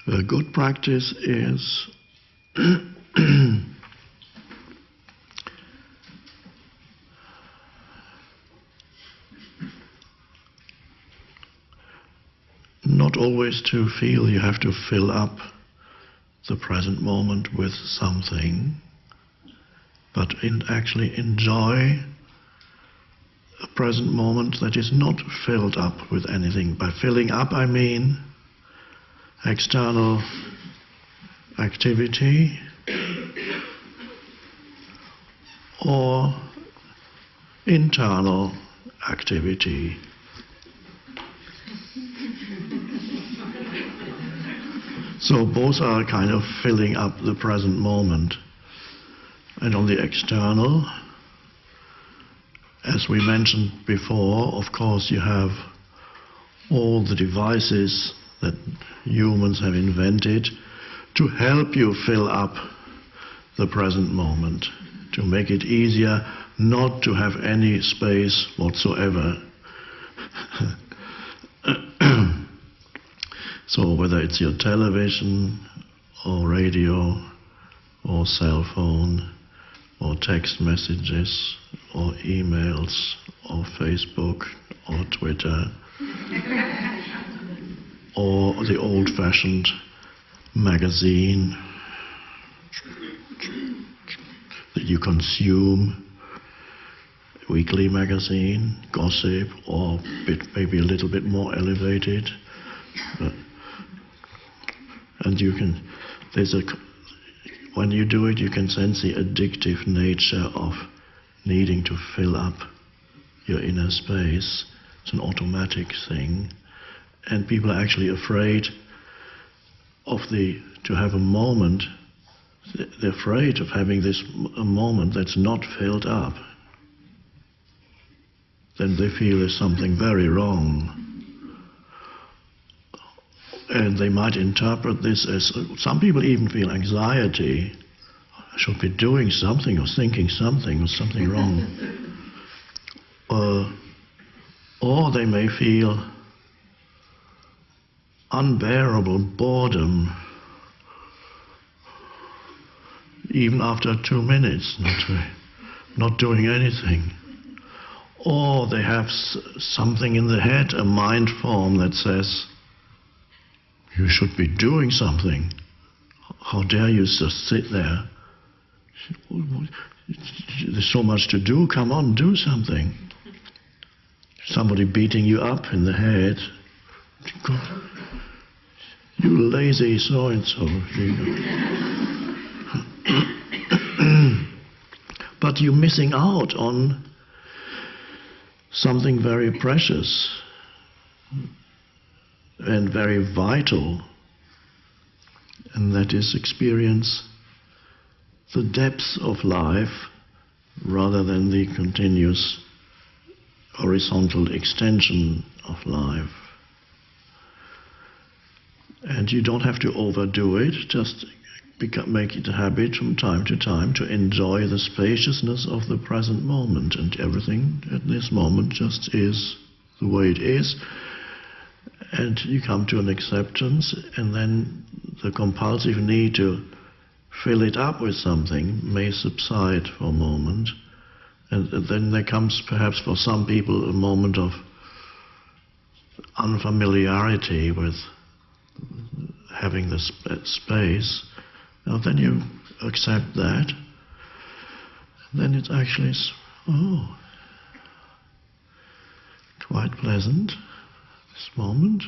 A good practice is not always to feel you have to fill up the present moment with something, but actually enjoy a present moment that is not filled up with anything. By filling up, I mean external activity or internal activity. So both are kind of filling up the present moment. And on the external, as we mentioned before, of course you have all the devices that humans have invented to help you fill up the present moment, to make it easier not to have any space whatsoever. So whether it's your television or radio or cell phone or text messages or emails or Facebook or Twitter or the old-fashioned magazine that you consume, weekly magazine, gossip, or maybe a little bit more elevated. And you can, when you do it, you can sense the addictive nature of needing to fill up your inner space. It's an automatic thing. And people are actually afraid to have a moment. They're afraid of having a moment that's not filled up. Then they feel there's something very wrong. And they might interpret this as, some people even feel anxiety. I should be doing something or thinking something or something wrong. Or they may feel unbearable boredom, even after 2 minutes, not doing anything. Or they have something in the head, a mind form that says, you should be doing something. How dare you just sit there? There's so much to do. Come on, do something. Somebody beating you up in the head. God, you lazy so-and-so. But you're missing out on something very precious and very vital, and that is experience the depth of life rather than the continuous horizontal extension of life. And you don't have to overdo it, just make it a habit from time to time to enjoy the spaciousness of the present moment, and everything at this moment just is the way it is. And you come to an acceptance, and then the compulsive need to fill it up with something may subside for a moment. And then there comes perhaps for some people a moment of unfamiliarity with having the space. Now then you accept that. Then it's actually, quite pleasant. This moment,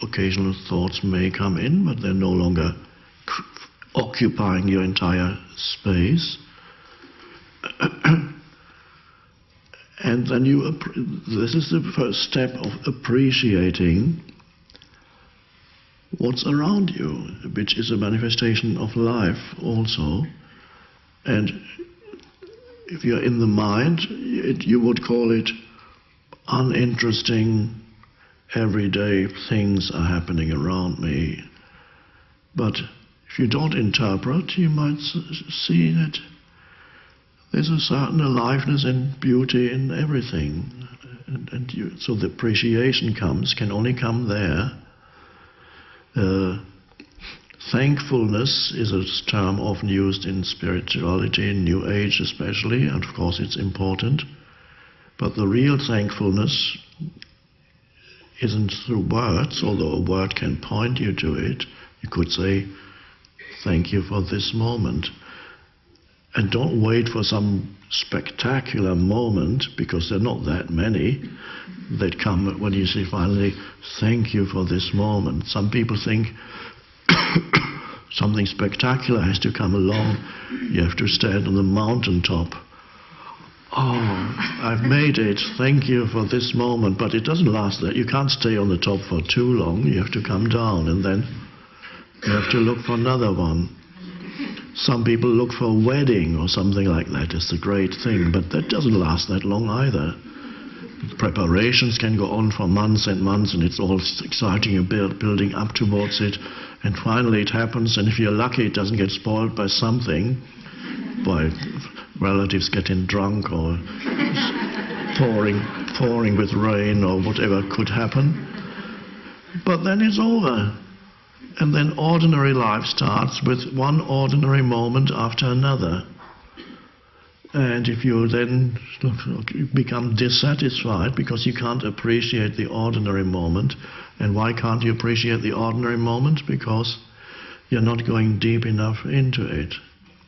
occasional thoughts may come in, but they're no longer occupying your entire space. And then this is the first step of appreciating what's around you, which is a manifestation of life also. And if you're in the mind, you would call it uninteresting, everyday things are happening around me. But if you don't interpret, you might see that there's a certain aliveness and beauty in everything. So the appreciation can only come there. Thankfulness is a term often used in spirituality, in New Age especially, and of course it's important. But the real thankfulness isn't through words, although a word can point you to it. You could say, thank you for this moment. And don't wait for some spectacular moment, because there are not that many that come when you say finally, thank you for this moment. Some people think something spectacular has to come along. You have to stand on the mountaintop. Oh, I've made it. Thank you for this moment. But it doesn't last that. You can't stay on the top for too long. You have to come down, and then you have to look for another one. Some people look for a wedding or something like that. It's a great thing, but that doesn't last that long either. Preparations can go on for months and months, and it's all exciting. You're building up towards it, and finally it happens, and if you're lucky it doesn't get spoiled by something, by relatives getting drunk or pouring with rain or whatever could happen. But then it's over. And then ordinary life starts with one ordinary moment after another. And if you then become dissatisfied because you can't appreciate the ordinary moment, and why can't you appreciate the ordinary moment? Because you're not going deep enough into it.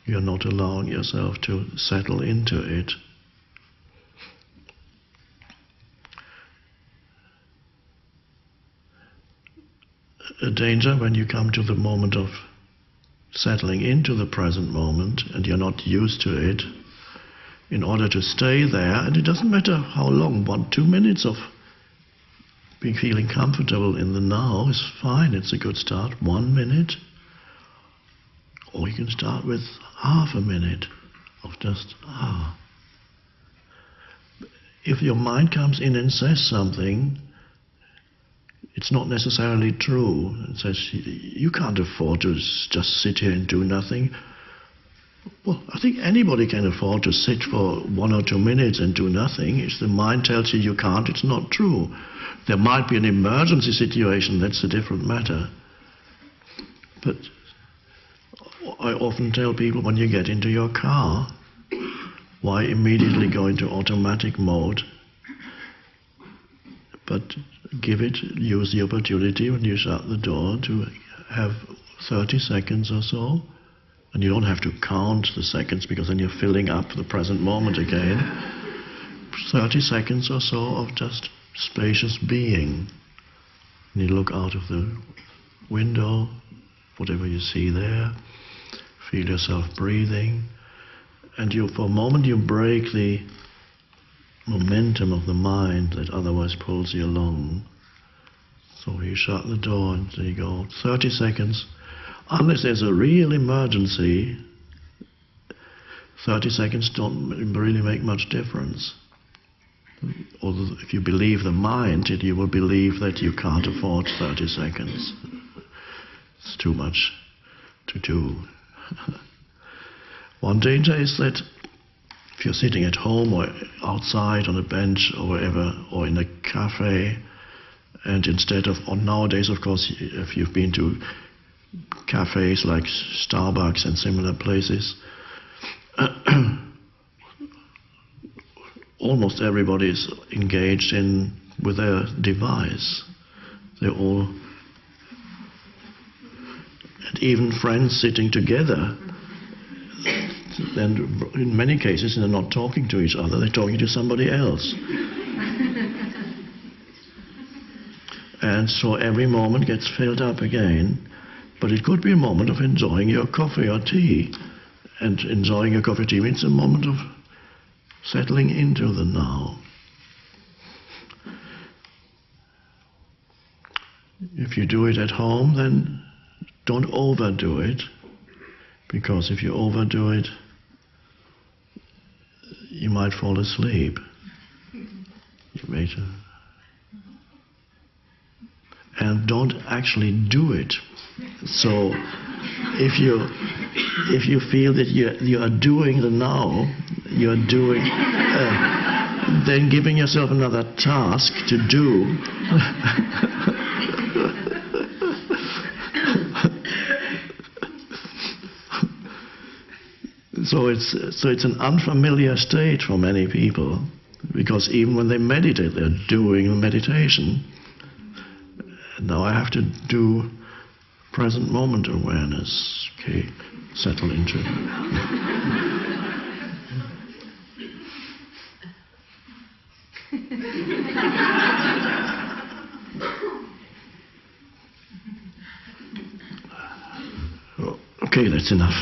You're not allowing yourself to settle into it. A danger when you come to the moment of settling into the present moment and you're not used to it, in order to stay there, and it doesn't matter how long, 1-2 minutes of being feeling comfortable in the now is fine, it's a good start. 1 minute, or you can start with half a minute of just If your mind comes in and says something, it's not necessarily true. It says, you can't afford to just sit here and do nothing. Well, I think anybody can afford to sit for 1 or 2 minutes and do nothing. If the mind tells you you can't, it's not true. There might be an emergency situation, that's a different matter. But I often tell people, when you get into your car, why immediately go into automatic mode? But use the opportunity when you shut the door to have 30 seconds or so. And you don't have to count the seconds, because then you're filling up the present moment again. 30 seconds or so of just spacious being. And you look out of the window, whatever you see there, feel yourself breathing, and for a moment you break the momentum of the mind that otherwise pulls you along. So you shut the door and there you go, 30 seconds. Unless there's a real emergency, 30 seconds don't really make much difference. Although if you believe the mind, you will believe that you can't afford 30 seconds. It's too much to do. One danger is that if you're sitting at home or outside on a bench or wherever, or in a cafe, and instead of, or nowadays of course, if you've been to cafes like Starbucks and similar places, almost everybody is engaged with their device. They're all, and even friends sitting together, then in many cases they're not talking to each other, they're talking to somebody else. And so every moment gets filled up again. But it could be a moment of enjoying your coffee or tea. And enjoying your coffee or tea means a moment of settling into the now. If you do it at home, then don't overdo it. Because if you overdo it, you might fall asleep. And don't actually do it. So if you feel that you are doing the now, you are doing, then giving yourself another task to do So it's an unfamiliar state for many people, because even when they meditate, they're doing meditation. Now I have to do present moment awareness. Okay, settle into it. Okay, that's enough.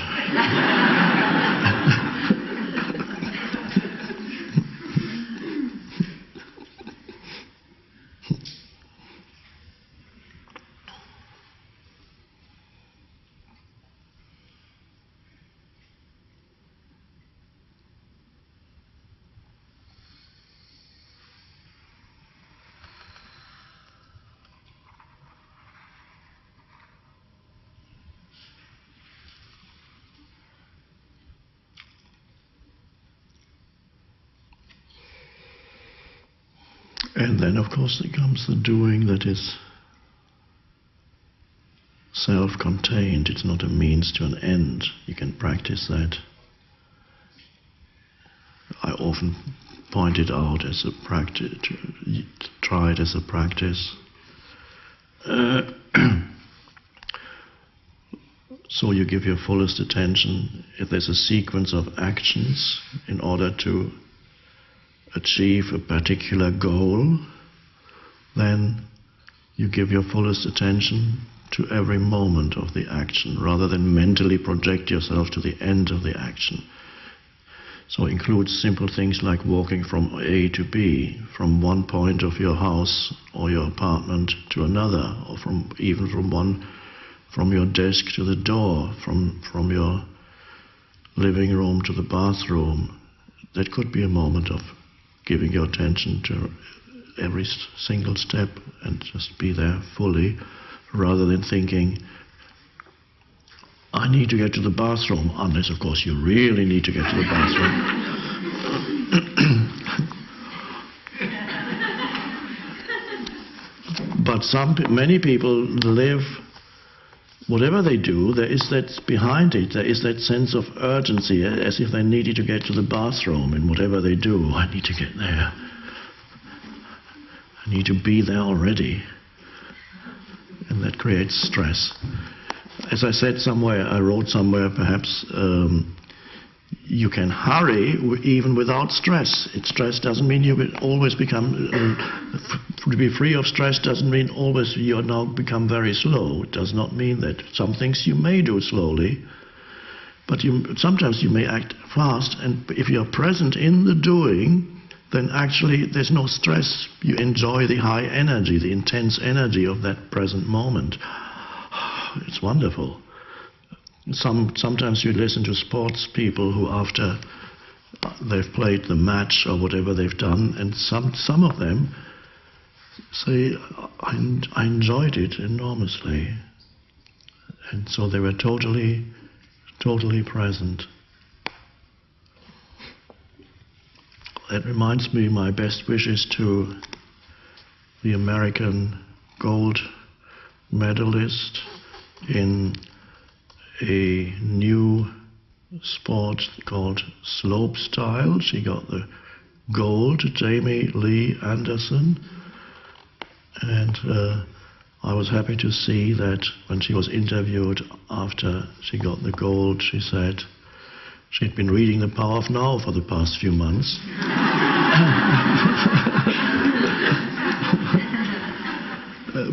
And then, of course, there comes the doing that is self-contained. It's not a means to an end. You can practice that. I often point it out as a practice, try it as a practice. So you give your fullest attention. If there's a sequence of actions in order to achieve a particular goal, then you give your fullest attention to every moment of the action, rather than mentally project yourself to the end of the action. So it includes simple things like walking from A to B, from one point of your house or your apartment to another, or even from your desk to the door, from your living room to the bathroom. That could be a moment of giving your attention to every single step and just be there fully, rather than thinking, I need to get to the bathroom, unless of course you really need to get to the bathroom. But many people live, whatever they do, there is that behind it, there is that sense of urgency, as if they needed to get to the bathroom in whatever they do. I need to get there. I need to be there already. And that creates stress. As I said somewhere, I wrote somewhere perhaps, you can hurry even without stress. Stress doesn't mean you will always become, to be free of stress doesn't mean always you now become very slow. It does not mean that. Some things you may do slowly, but sometimes you may act fast, and if you're present in the doing, then actually there's no stress. You enjoy the high energy, the intense energy of that present moment. It's wonderful. Sometimes you listen to sports people who, after they've played the match or whatever they've done, and some of them say, I enjoyed it enormously. And so they were totally present. That reminds me, my best wishes to the American gold medalist in a new sport called slopestyle. She got the gold, Jamie Lee Anderson, and I was happy to see that when she was interviewed after she got the gold, she said she'd been reading The Power of Now for the past few months.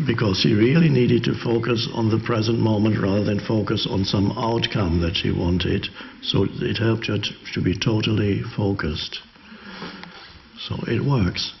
Because she really needed to focus on the present moment rather than focus on some outcome that she wanted. So it helped her to be totally focused. So it works.